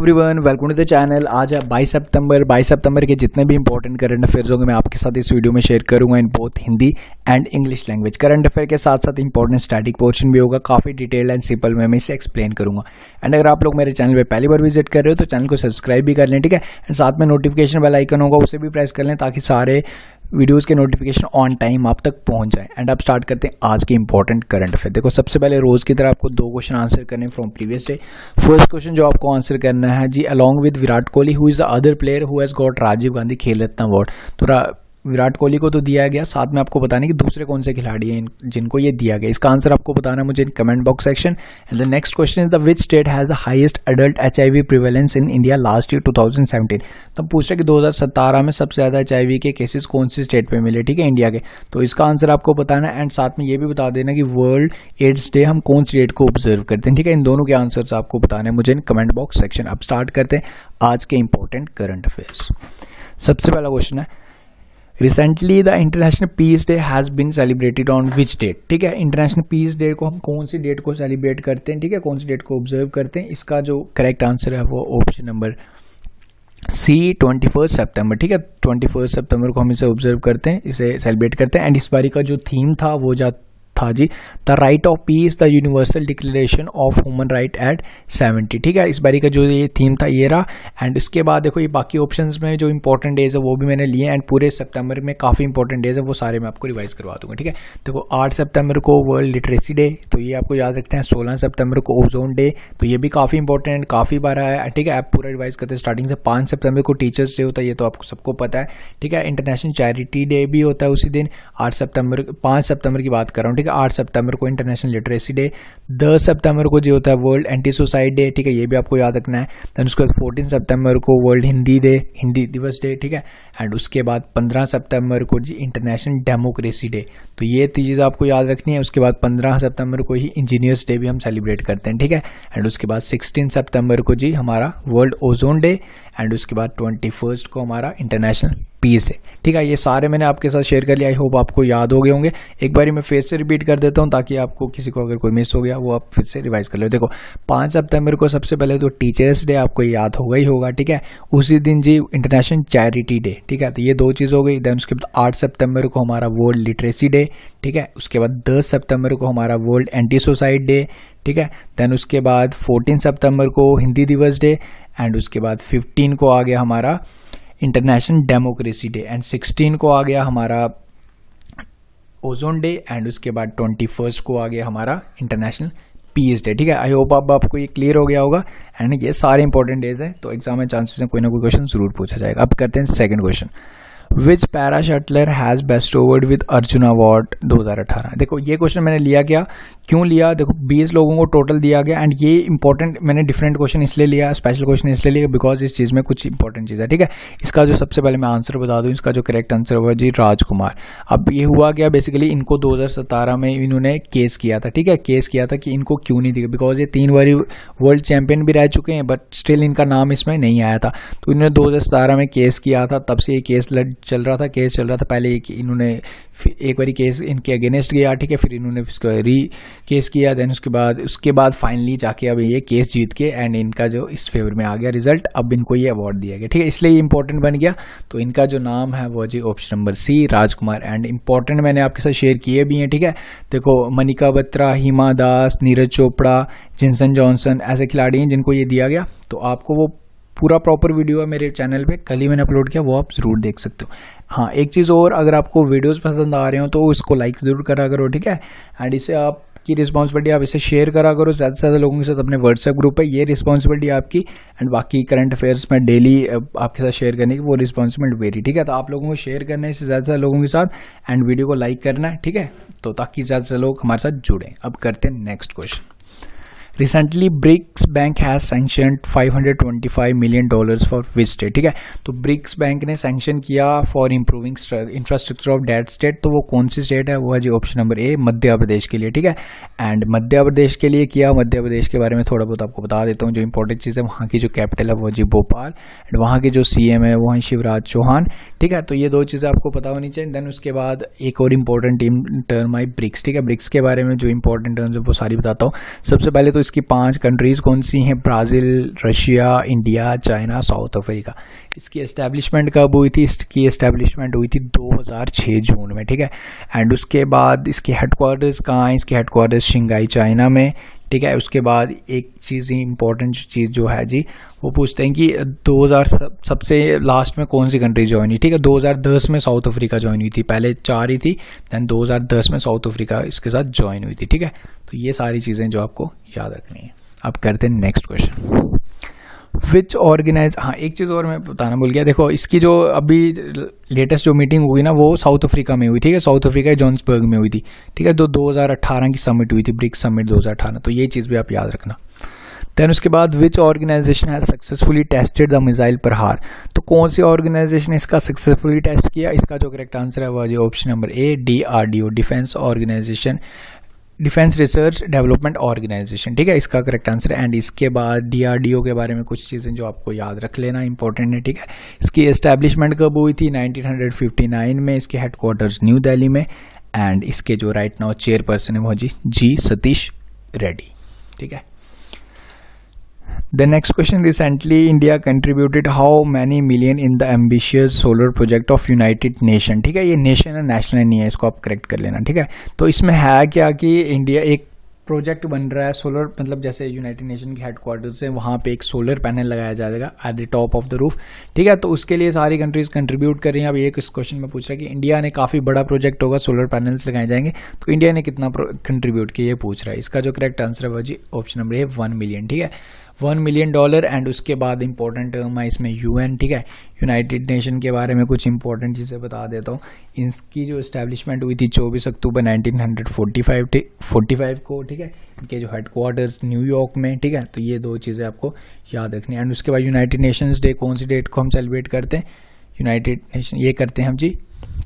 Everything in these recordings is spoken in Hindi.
Everyone, welcome to the channel. आज है 22 सितंबर के जितने भी इंपॉर्टेंट करंट अफेयर्स होंगे मैं आपके साथ इस वीडियो में शेयर करूंगा in both Hindi and English language. Current affair के साथ साथ इंपॉर्टेंट स्टैटिक पोर्शन भी होगा, काफ़ी डिटेल्ड एंड सिंपल में मैं इसे एक्सप्लेन करूंगा। एंड अगर आप लोग मेरे चैनल पे पहली बार विजिट कर रहे हो तो चैनल को सब्सक्राइब भी कर लें, ठीक है। एंड साथ में नोटिफिकेशन बेल आइकन होगा, उसे भी प्रेस कर लें ताकि सारे वीडियोस के नोटिफिकेशन ऑन टाइम आप तक पहुंच जाए। एंड अब स्टार्ट करते हैं आज के इंपॉर्टेंट करंट अफेयर। देखो, सबसे पहले रोज की तरह आपको 2 क्वेश्चन आंसर करने from previous day. First question जो आपको आंसर करना है जी, along with Virat Kohli who is the other player who has got Rajiv Gandhi Khel Ratna award. तो विराट कोहली को तो दिया गया, साथ में आपको बताना है कि दूसरे कौन से खिलाड़ी हैं जिनको ये दिया गया। इसका आंसर आपको बताना है मुझे in comment box section. And the next question is the which state has the highest adult HIV prevalence in India last year 2017। तो पूछ रहे कि 2017 में सबसे ज्यादा HIV के केसेस कौन सी स्टेट पे मिले, ठीक है, इंडिया के। तो इसका आंसर आपको बताना है। एंड साथ में ये भी बता देना कि वर्ल्ड एड्स डे हम कौन सी डेट को ऑब्जर्व करते हैं, ठीक है। इन दोनों के आंसर्स आपको बताने हैं मुझे इन कमेंट बॉक्स सेक्शन। अब स्टार्ट करते हैं आज के इंपॉर्टेंट करंट अफेयर्स। सबसे पहला क्वेश्चन है, recently the international peace day has been celebrated on which date, ठीक है। इंटरनेशनल पीस डे को हम कौन सी डेट को सेलिब्रेट करते हैं, ठीक है, कौन सी डेट को ऑब्जर्व करते हैं। इसका जो करेक्ट आंसर है वो ऑप्शन नंबर सी 21 सितंबर, ठीक है। 21 सितंबर को हम इसे ऑब्जर्व करते हैं, इसे सेलिब्रेट करते हैं। एंड इस बारी का जो थीम था वो था जी the right of peace the universal declaration of human right at 70, ठीक है। इस बारी का जो ये थीम था ये रहा। एंड इसके बाद देखो ये बाकी ऑप्शंस में जो इंपॉर्टेंट डेज है वो भी मैंने लिए। एंड पूरे सितंबर में काफ़ी इंपॉर्टेंट डेज है, वो सारे मैं आपको रिवाइज करवा दूंगा, ठीक है। देखो 8 सितंबर को वर्ल्ड लिटरेसी डे, तो ये आपको याद रखते हैं। 16 सितंबर को ओजोन डे, तो ये भी काफ़ी इंपॉर्टेंट, काफ़ी बार आया, ठीक है। आप पूरा रिवाइज करते हैं स्टार्टिंग से। 5 सितंबर को टीचर्स डे होता है, ये तो आपको सबको पता है, ठीक है। इंटरनेशनल चैरिटी डे भी होता है उसी दिन। 5 सितंबर की बात कर रहा हूँ, ठीक है। 8 सितंबर को इंटरनेशनल लिटरेसी डे। 10 सितंबर को जो होता है वर्ल्ड एंटी सुसाइड डे, ठीक है, ये भी आपको याद रखना है। देन उसके बाद 14 सितंबर को वर्ल्ड हिंदी दिवस डे, ठीक है। एंड उसके बाद 15 सितंबर को जी इंटरनेशनल डेमोक्रेसी डे, तो ये चीज़ आपको याद रखनी है। उसके बाद 15 सितंबर को ही इंजीनियर्स डे भी हम सेलिब्रेट करते हैं, ठीक है। एंड उसके बाद 16 सितंबर को जी हमारा वर्ल्ड ओजोन डे। एंड उसके बाद 21 को हमारा इंटरनेशनल पीस है, ठीक है। ये सारे मैंने आपके साथ शेयर कर लिया, आई होप आपको याद हो गए होंगे। एक बार मैं फिर से रिपीट कर देता हूँ ताकि आपको किसी को अगर कोई मिस हो गया वो आप फिर से रिवाइज कर लो। देखो 5 सितंबर को सबसे पहले तो टीचर्स डे आपको याद होगा ही होगा, ठीक है। उसी दिन जी इंटरनेशनल चैरिटी डे, ठीक है, तो ये 2 चीज़ हो गई। देन उसके बाद 8 सितंबर को हमारा वर्ल्ड लिटरेसी डे, ठीक है। उसके बाद 10 सितंबर को हमारा वर्ल्ड एंटी सुसाइड डे, ठीक है। देन उसके बाद 14 सितंबर को हिंदी दिवस डे। एंड उसके बाद 15 को आ गया हमारा इंटरनेशनल डेमोक्रेसी डे। एंड 16 को आ गया हमारा ओजोन डे। एंड उसके बाद 21 को आ गया हमारा इंटरनेशनल पीस डे, ठीक है। आई होप आपको ये क्लियर हो गया होगा। एंड ये सारे इंपॉर्टेंट डेज है, तो एग्जाम में चांसेस है कोई ना कोई क्वेश्चन जरूर पूछा जाएगा। अब करते हैं second question, which para shuttler has best awarded with Arjuna award 2018। देखो ये क्वेश्चन मैंने लिया क्या, क्यों लिया, देखो 20 लोगों को टोटल दिया गया। एंड ये इंपॉर्टेंट मैंने डिफरेंट क्वेश्चन इसलिए लिया, स्पेशल क्वेश्चन इसलिए लिया बिकॉज इस चीज़ में कुछ इंपॉर्टेंट चीज़ है, ठीक है। इसका जो सबसे पहले मैं आंसर बता दूं, इसका जो करेक्ट आंसर हुआ जी राजकुमार। अब ये हुआ क्या, बेसिकली इनको 2017 में इन्होंने केस किया था, ठीक है, केस किया था कि इनको क्यों नहीं दिया, बिकॉज ये 3 बार वर्ल्ड चैंपियन भी रह चुके हैं बट स्टिल इनका नाम इसमें नहीं आया था। तो इन्होंने 2017 में केस किया था, तब से ये केस चल रहा था। पहले इन्होंने एक बारी केस इनके अगेंस्ट गया, ठीक है, फिर इन्होंने री केस किया। देन उसके बाद फाइनली जाके अब ये केस जीत के एंड इनका जो इस फेवर में आ गया रिजल्ट, अब इनको ये अवार्ड दिया गया, ठीक है, इसलिए इंपॉर्टेंट बन गया। तो इनका जो नाम है वो जी option number C Rajkumar. And important मैंने आपके साथ शेयर किए भी हैं, ठीक है। देखो मनिका बत्रा, हिमा दास, नीरज चोपड़ा, जिनसन जॉनसन ऐसे खिलाड़ी हैं जिनको ये दिया गया। तो आपको वो पूरा प्रॉपर वीडियो है मेरे चैनल पे, कल ही मैंने अपलोड किया, वो आप जरूर देख सकते हो। हाँ, एक चीज़ और, अगर आपको वीडियोस पसंद आ रहे हो तो इसको लाइक जरूर करा करो, ठीक है। एंड इसे आपकी रिस्पॉन्सिबिलिटी, आप इसे शेयर करा करो ज़्यादा से ज़्यादा लोगों के साथ। अपने व्हाट्सएप ग्रुप है, ये रिस्पॉन्सिबिलिटी आपकी। एंड बाकी करंट अफेयर्स में डेली आपके साथ शेयर करने की वो रिस्पॉन्सिबिलिटी मेरी, ठीक है। तो आप लोगों को शेयर करना है इसे ज़्यादा से ज़्यादा लोगों के साथ, एंड वीडियो को लाइक करना है, ठीक है, तो ताकि ज़्यादा से लोग हमारे साथ जुड़ें। अब करते हैं next question. Recently BRICS bank has sanctioned $525 million for which state, ठीक है। तो ब्रिक्स बैंक ने सैंक्शन किया for improving infrastructure of that state, तो वो कौन सी स्टेट है, वो है जी ऑप्शन नंबर ए मध्य प्रदेश के लिए, ठीक है। एंड मध्य प्रदेश के लिए किया, मध्य प्रदेश के बारे में थोड़ा बहुत आपको बता देता हूँ। जो इंपॉर्टेंट चीज़ है, वहाँ की जो कैपिटल है वो जी भोपाल। एंड वहाँ के जो CM है वो हैं शिवराज चौहान, ठीक है। तो ये 2 चीज़ें आपको पता होनी चाहिए। देन उसके बाद एक और इंपॉर्टेंट टर्म आई ब्रिक्स, ठीक है। ब्रिक्स के बारे में जो इंपॉर्टेंट टर्म्स है वो सारी बताता हूँ। सबसे पहले तो इसकी 5 कंट्रीज़ कौन सी हैं? Brazil, Russia, India, China, south Africa. इसकी एस्टैब्लिशमेंट कब हुई थी? इसकी एस्टैब्लिशमेंट हुई थी 2006 जून में, ठीक है। एंड उसके बाद इसके हेडक्वार्टर्स कहाँ हैं? इसके हेडक्वार्टर्स शंघाई चाइना में, ठीक है। उसके बाद एक चीज़ इंपॉर्टेंट चीज़ जो है जी, वो पूछते हैं कि 2000 सबसे लास्ट में कौन सी कंट्री ज्वाइन हुई, ठीक है। 2010 में साउथ अफ्रीका ज्वाइन हुई थी, पहले 4 ही थी, दैन 2010 में साउथ अफ्रीका इसके साथ ज्वाइन हुई थी, ठीक है। तो ये सारी चीज़ें जो आपको याद रखनी है। अब करते हैं नेक्स्ट क्वेश्चन। विच ऑर्गेनाइज, हाँ एक चीज़ और मैं बताना भूल गया, देखो इसकी जो अभी लेटेस्ट जो मीटिंग हुई ना वो साउथ अफ्रीका में हुई, ठीक है। साउथ अफ्रीका जोहान्सबर्ग में हुई थी, ठीक है। 2018 की समिट हुई थी, ब्रिक्स समिट 2018, तो ये चीज़ भी आप याद रखना। दैन उसके बाद which organisation has successfully tested the missile Prahaar, तो कौन सी ऑर्गेनाइजेशन ने इसका सक्सेसफुली टेस्ट किया? इसका जो करेक्ट आंसर है वो जो option number A, DRDO, defence organisation, defence research development organisation, ठीक है, इसका करेक्ट आंसर है। एंड इसके बाद DRDO के बारे में कुछ चीज़ें जो आपको याद रख लेना इंपॉर्टेंट है, ठीक है। इसकी एस्टैब्लिशमेंट कब हुई थी? 1959 में। इसके हेडक्वार्टर्स न्यू दिल्ली में। एंड इसके जो राइट नाउ चेयरपर्सन है वो जी सतीश रेड्डी, ठीक है। The next question, recently India contributed how many million in the ambitious solar project of United Nation, ठीक है। ये नेशन है, नेशनल नहीं है, इसको आप करेक्ट कर लेना, ठीक है। तो इसमें है क्या कि इंडिया एक प्रोजेक्ट बन रहा है सोलर, मतलब जैसे यूनाइटेड नेशन के हेडक्वार्टर्स से वहाँ पे एक सोलर पैनल लगाया जाएगा at the top of the roof, ठीक है। तो उसके लिए सारी कंट्रीज कंट्रीब्यूट कर रही हैं। अब एक इस क्वेश्चन में पूछ रहा है कि इंडिया ने, काफ़ी बड़ा प्रोजेक्ट होगा, सोलर पैनल्स लगाए जाएंगे, तो इंडिया ने कितना कंट्रीब्यूट किया ये पूछ रहा है। इसका जो करेक्ट आंसर है वो जी ऑप्शन नंबर है 1 मिलियन, ठीक है, $1 मिलियन। एंड उसके बाद इंपॉर्टेंट टर्म है इसमें UN, ठीक है। यूनाइटेड नेशन के बारे में कुछ इंपॉर्टेंट चीज़ें बता देता हूँ। इसकी जो इस्टेब्लिशमेंट हुई थी 24 अक्टूबर 1945 को, ठीक है। इनके जो हेडक्वार्टर्स न्यूयॉर्क में, ठीक है। तो ये 2 चीज़ें आपको याद रखनी है। एंड उसके बाद यूनाइटेड नेशंस डे कौन सी डेट को हम सेलिब्रेट करते हैं? यूनाइटेड नेशन ये करते हैं हम जी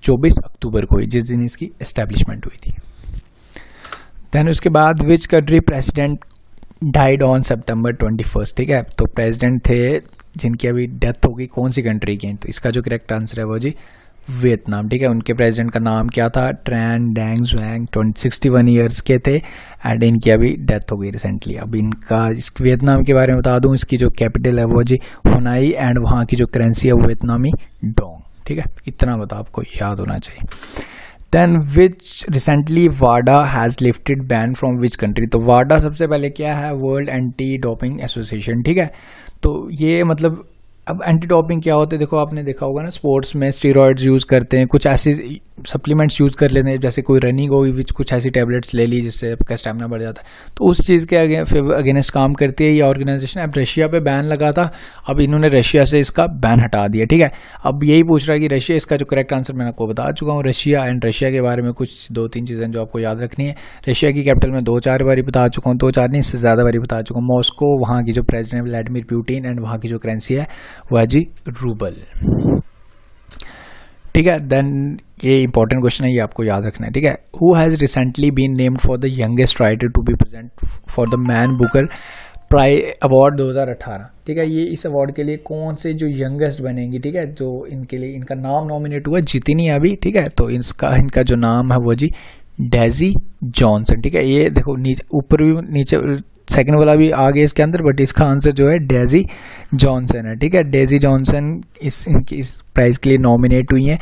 24 अक्टूबर को, जिस दिन इसकी इस्टेब्लिशमेंट हुई थी। दैन उसके बाद which country president died on सितंबर 21, ठीक है। तो प्रेसिडेंट थे जिनकी अभी डेथ हो गई, कौन सी कंट्री की? तो इसका जो करेक्ट आंसर है वो जी वियतनाम, ठीक है। उनके प्रेसिडेंट का नाम क्या था? ट्रैन डैंग ज़ुएंग, 61 ईयर्स के थे। एंड इनकी अभी डेथ हो गई रिसेंटली। अब इनका इस वियतनाम के बारे में बता दूं, इसकी जो कैपिटल है वो जी होनाई, एंड वहाँ की जो करेंसी है वो वियतनामी डोंग, ठीक है। इतना बता आपको याद होना चाहिए। देन विच रिसेंटली वाडा has lifted ban from which country, तो वाडा सबसे पहले क्या है? वर्ल्ड एंटी डोपिंग एसोसिएशन, ठीक है। तो ये मतलब अब एंटी डोपिंग क्या होता है? देखो आपने देखा होगा ना, स्पोर्ट्स में स्टीरॉइड्स यूज़ करते हैं, कुछ ऐसी सप्लीमेंट्स यूज़ कर लेते हैं, जैसे कोई रनिंग हो विच कुछ ऐसी टैबलेट्स ले ली जिससे आपका स्टैमिना बढ़ जाता है, तो उस चीज़ के अगेंस्ट काम करती है ये ऑर्गेनाइजेशन। अब रशिया पे बैन लगा था, अब इन्होंने रशिया से इसका बैन हटा दिया, ठीक है। अब यही पूछ रहा है कि रशिया, इसका जो करेक्ट आंसर मैंने आपको बता चुका हूँ रशिया। एंड रशिया के बारे में कुछ 2-3 चीज़ें जो आपको याद रखनी है। रशिया की कैपिटल में 2-4 बारी बता चुका हूँ, 2-4 नहीं इससे ज़्यादा बारी बता चुका हूँ। मॉस्को, वहाँ की जो प्रेसिडेंट व्लादिमीर पुतिन, एंड वहाँ की जो करेंसी है वह जी रूबल, ठीक है। देन ये इंपॉर्टेंट क्वेश्चन है, ये आपको याद रखना है, ठीक है। Who has recently been named for the youngest writer to be present for the Man Booker prize award 2018, ठीक है। ये इस अवार्ड के लिए कौन से जो यंगेस्ट बनेंगी, ठीक है, जो इनके लिए इनका नाम नॉमिनेट हुआ, जीती नहीं अभी, ठीक है। तो इनका जो नाम है वो जी डेजी जॉनसन, ठीक है। ये देखो नीचे ऊपर भी नीचे सेकंड वाला भी आ गया इसके अंदर, बट इसका आंसर जो है डेजी जॉनसन है, ठीक है। डेजी जॉनसन इनकी इस प्राइज के लिए नॉमिनेट हुई हैं।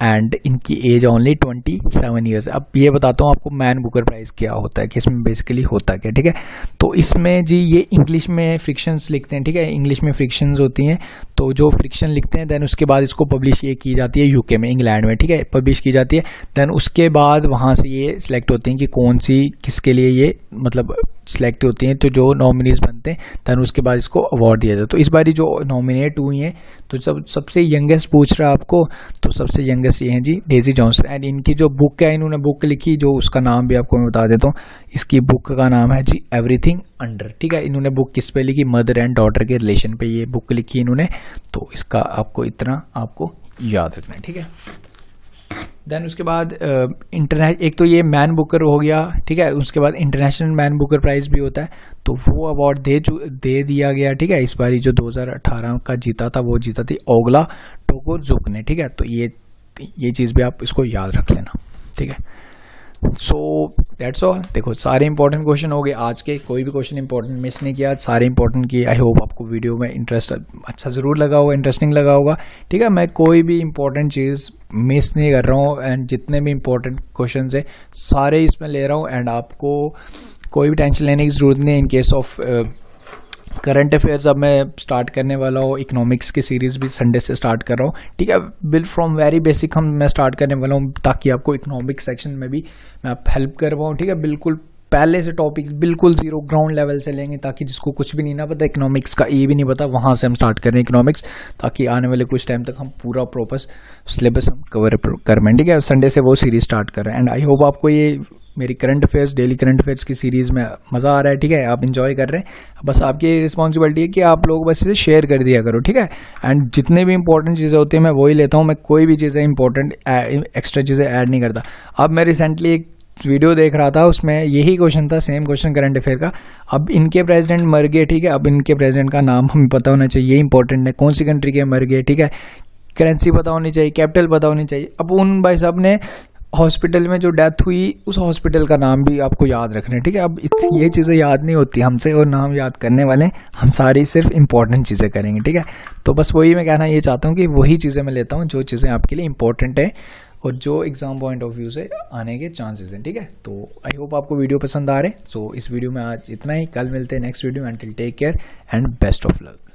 एंड इनकी एज ओनली 27 ईयर्स। अब ये बताता हूँ आपको मैन बुकर प्राइज क्या होता है, कि इसमें बेसिकली होता क्या, ठीक है। तो इसमें जी ये इंग्लिश में फ्रिक्शंस लिखते हैं, ठीक है। इंग्लिश में फ्रिक्शंस होती हैं, तो जो फ्रिक्शन लिखते हैं देन उसके बाद इसको पब्लिश ये की जाती है यूके में, इंग्लैंड में, ठीक है, पब्लिश की जाती है। देन उसके बाद वहाँ से ये सिलेक्ट होती हैं कि कौन सी किसके लिए ये मतलब सिलेक्ट होती हैं, तो जो नॉमिनीज बनते हैं देन उसके बाद इसको अवार्ड दिया जाता है। तो इस बारी जो नॉमिनेट हुई हैं, तो सबसे यंगेस्ट पूछ रहा है आपको, तो सबसे यंगेस्ट ये हैं जी डेजी जॉनसन। एंड इनकी जो बुक है, इन्होंने बुक लिखी, जो उसका नाम भी आपको मैं बता देता हूँ, इसकी बुक का नाम है जी एवरीथिंग अंडर, ठीक है। इन्होंने बुक किस पे लिखी? मदर एंड डॉटर के रिलेशन पे ये बुक लिखी इन्होंने, तो इसका आपको इतना आपको याद रखना है, ठीक है। देन उसके बाद एक तो ये मैन बुकर हो गया, ठीक है। उसके बाद इंटरनेशनल मैन बुकर प्राइज भी होता है, तो वो अवार्ड दे दिया गया, ठीक है। इस बारी जो 2018 का जीता था वो जीता थी ओगला टोकोजुक ने, ठीक है। तो ये चीज़ भी आप इसको याद रख लेना, ठीक है। So that's all. देखो सारे इंपॉर्टेंट क्वेश्चन हो गए आज के, कोई भी क्वेश्चन इंपॉर्टेंट मिस नहीं किया, सारे इंपॉर्टेंट किए। आई होप आपको वीडियो में इंटरेस्ट अच्छा ज़रूर लगा होगा, इंटरेस्टिंग लगा होगा, ठीक है। मैं कोई भी इंपॉर्टेंट चीज़ मिस नहीं कर रहा हूँ, एंड जितने भी इंपॉर्टेंट क्वेश्चन है सारे इसमें ले रहा हूँ, एंड आपको कोई भी टेंशन लेने की ज़रूरत नहीं है। In case of current affairs अब मैं स्टार्ट करने वाला हूँ, इकोनॉमिक्स की सीरीज़ भी संडे से स्टार्ट कर रहा हूँ, ठीक है। बिल फ्रॉम वेरी बेसिक मैं स्टार्ट करने वाला हूँ, ताकि आपको इकोनॉमिक्स सेक्शन में भी मैं आप हेल्प कर पाऊँ, ठीक है। बिल्कुल पहले से टॉपिक बिल्कुल जीरो ग्राउंड लेवल से लेंगे, ताकि जिसको कुछ भी नहीं ना पता, इकोनॉमिक्स का ए भी नहीं पता, वहाँ से हम स्टार्ट करें इकोनॉमिक्स, ताकि आने वाले कुछ टाइम तक हम पूरा प्रॉपर सिलेबस हम कवर कर पाएँ, ठीक है। संडे से वो सीरीज़ स्टार्ट कर रहे हैं, एंड आई होप आपको ये मेरी current affairs, daily current affairs की सीरीज़ में मज़ा आ रहा है, ठीक है। आप इंजॉय कर रहे हैं, बस आपकी रिस्पॉन्सिबिलिटी है कि आप लोग बस इसे शेयर कर दिया करो, ठीक है। एंड जितने भी इंपॉर्टेंट चीज़ें होती हैं मैं वही लेता हूँ, मैं कोई भी चीज़ें इंपॉर्टेंट एक्स्ट्रा चीज़ें ऐड नहीं करता। अब मैं रिसेंटली एक वीडियो देख रहा था, उसमें यही क्वेश्चन था, सेम क्वेश्चन करंट अफेयर का। अब इनके प्रेसिडेंट मर गए, ठीक है। अब इनके प्रेसिडेंट का नाम हमें पता होना चाहिए, ये इंपॉर्टेंट है, कौन सी कंट्री के मर गए, ठीक है। करेंसी पता होनी चाहिए, कैपिटल पता होनी चाहिए। अब उन भाई साहब ने हॉस्पिटल में जो डेथ हुई, उस हॉस्पिटल का नाम भी आपको याद रखना है, ठीक है। अब ये चीज़ें याद नहीं होती हमसे, और नाम याद करने वाले हम सारी सिर्फ इंपॉर्टेंट चीज़ें करेंगे, ठीक है। तो बस वही मैं कहना ये चाहता हूँ कि वही चीज़ें मैं लेता हूँ जो चीज़ें आपके लिए इंपॉर्टेंट है और जो एग्जाम पॉइंट ऑफ व्यू से आने के चांसेस हैं, ठीक है। तो आई होप आपको वीडियो पसंद आ रहे हैं। सो इस वीडियो में आज इतना ही, कल मिलते हैं next video. Until take care and best of luck.